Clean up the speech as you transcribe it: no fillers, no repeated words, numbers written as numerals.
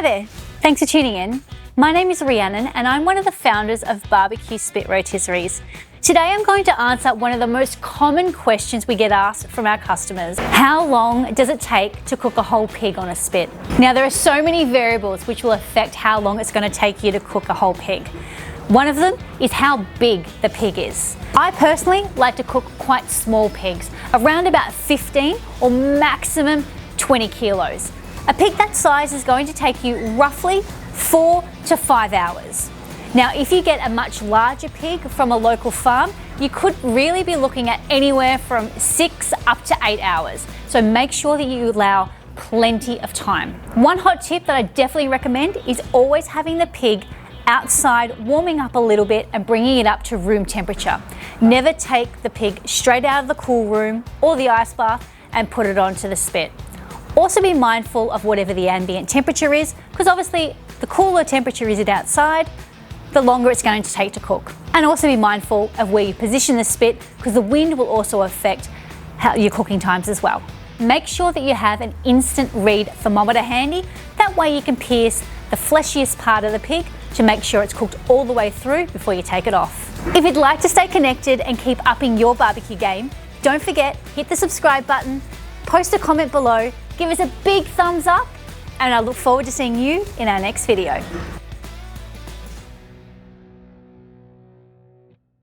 there, thanks for tuning in. My name is Rhiannon and I'm one of the founders of Barbecue Spit Rotisseries. Today I'm going to answer one of the most common questions we get asked from our customers. How long does it take to cook a whole pig on a spit? Now there are so many variables which will affect how long it's going to take you to cook a whole pig. One of them is how big the pig is. I personally like to cook quite small pigs, around about 15 or maximum 20 kilos. A pig that size is going to take you roughly 4 to 5 hours. Now, if you get a much larger pig from a local farm, you could really be looking at anywhere from 6 up to 8 hours. So make sure that you allow plenty of time. One hot tip that I definitely recommend is always having the pig outside warming up a little bit and bringing it up to room temperature. Never take the pig straight out of the cool room or the ice bath and put it onto the spit. Also be mindful of whatever the ambient temperature is, because obviously the cooler temperature is it outside, the longer it's going to take to cook. And also be mindful of where you position the spit, because the wind will also affect your cooking times as well. Make sure that you have an instant read thermometer handy. That way you can pierce the fleshiest part of the pig to make sure it's cooked all the way through before you take it off. If you'd like to stay connected and keep upping your barbecue game, don't forget, hit the subscribe button, post a comment below, give us a big thumbs up, and I look forward to seeing you in our next video.